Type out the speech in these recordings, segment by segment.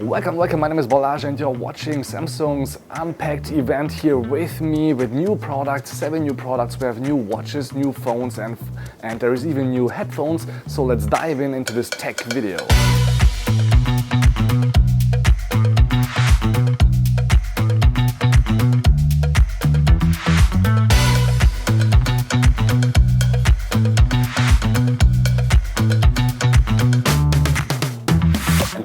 Welcome, my name is Balazs and you're watching Samsung's Unpacked event here with me with new products, 7 new products. We have new watches, new phones and there is even new headphones. So let's dive into this tech video.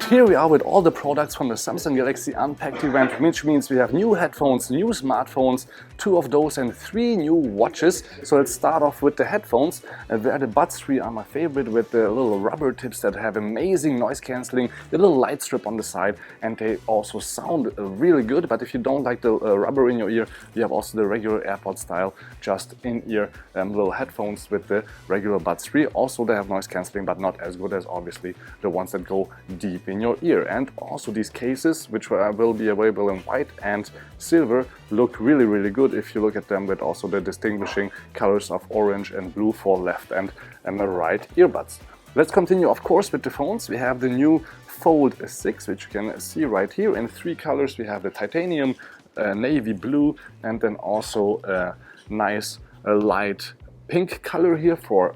Here we are with all the products from the Samsung Galaxy Unpacked event, which means we have new headphones, new smartphones, 2 of those and 3 new watches. So let's start off with the headphones, where the Buds 3 are my favorite, with the little rubber tips that have amazing noise cancelling, the little light strip on the side, and they also sound really good. But if you don't like the rubber in your ear, you have also the regular AirPod style, just in-ear little headphones with the regular Buds 3. Also they have noise cancelling, but not as good as obviously the ones that go deep in your ear. And also these cases, which will be available in white and silver, look really good if you look at them, with also the distinguishing colors of orange and blue for left and right earbuds. Let's continue, of course, with the phones. We have the new Fold 6, which you can see right here in 3 colors. We have the titanium, navy blue, and then also a nice light pink color here for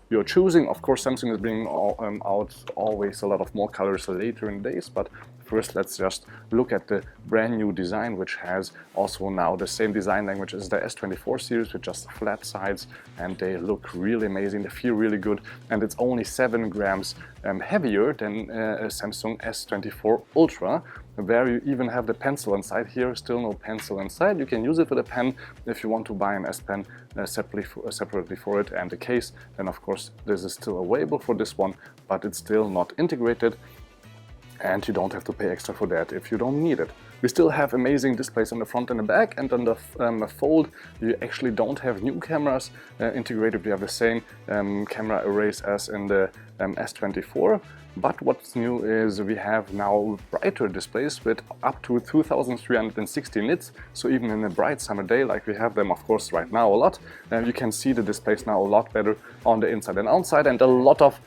you're choosing. Of course, Samsung is bringing out always a lot of more colors later in days, but first let's just look at the brand new design, which has also now the same design language as the S24 series with just flat sides, and they look really amazing, they feel really good, and it's only 7 grams heavier than a Samsung S24 Ultra, where you even have the pencil inside. Here still no pencil inside. You can use it with a pen if you want to buy an S Pen separately for it and the case, then of course this is still available for this one, but it's still not integrated and you don't have to pay extra for that if you don't need it. We still have amazing displays on the front and the back, and on the Fold you actually don't have new cameras integrated. We have the same camera arrays as in the S24, but what's new is we have now brighter displays with up to 2360 nits, so even in a bright summer day like we have them of course right now a lot, you can see the displays now a lot better on the inside and outside, and a lot of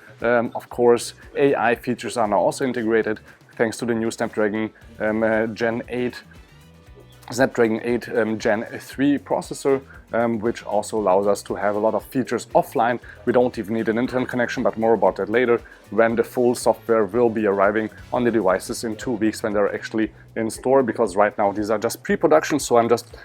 course AI features are now also integrated thanks to the new Snapdragon 8 Gen 3 processor, which also allows us to have a lot of features offline. We don't even need an internet connection, but more about that later, when the full software will be arriving on the devices in 2 weeks when they're actually in store, because right now these are just pre-production. So I'm just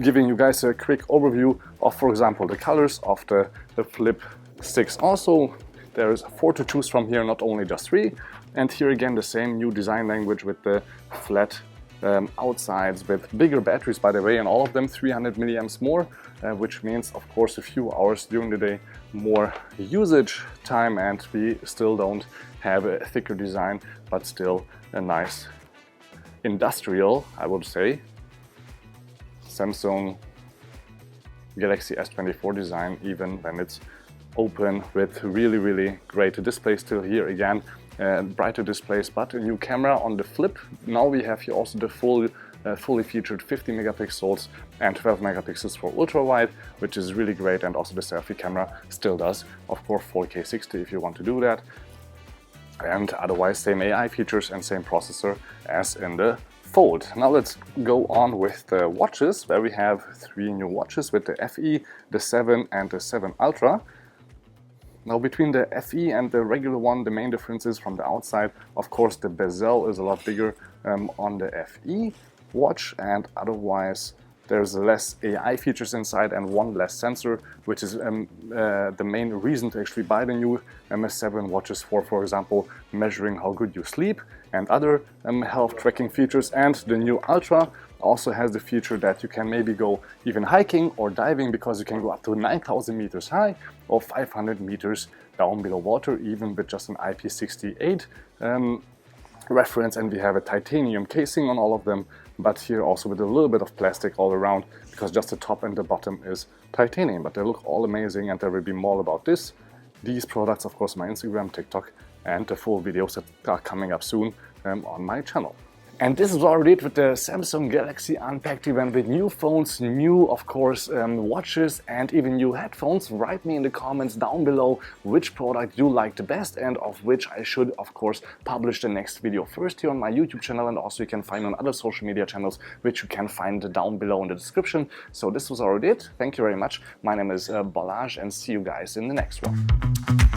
giving you guys a quick overview of, for example, the colors of the Flip 6. Also, there is 4 to choose from here, not only just 3. And here again the same new design language with the flat outsides, with bigger batteries by the way, and all of them 300 milliamps more, which means of course a few hours during the day more usage time, and we still don't have a thicker design, but still a nice industrial, I would say, Samsung Galaxy S24 design, even when it's open, with really great displays. Still here again brighter displays, but a new camera on the Flip. Now we have here also the fully featured 50 megapixels and 12 megapixels for ultra wide, which is really great, and also the selfie camera still does of course 4K 60 if you want to do that, and otherwise same AI features and same processor as in the Fold. Now let's go on with the watches, where we have 3 new watches with the FE, the 7 and the 7 Ultra. Now between the FE and the regular one, the main difference is from the outside. Of course the bezel is a lot bigger on the FE watch, and otherwise there's less AI features inside and 1 less sensor, which is the main reason to actually buy the new MS7 watches, for example, measuring how good you sleep and other health tracking features. And the new Ultra also has the feature that you can maybe go even hiking or diving, because you can go up to 9,000 meters high or 500 meters down below water, even with just an IP68 reference. And we have a titanium casing on all of them, but here also with a little bit of plastic all around, because just the top and the bottom is titanium. But they look all amazing, and there will be more about these products, of course, my Instagram, TikTok, and the full videos that are coming up soon on my channel. And this is already it with the Samsung Galaxy Unpacked event with new phones, new, of course, watches and even new headphones. Write me in the comments down below which product you like the best and of which I should, of course, publish the next video first here on my YouTube channel, and also you can find on other social media channels, which you can find down below in the description. So this was already it. Thank you very much. My name is Balázs, and see you guys in the next one.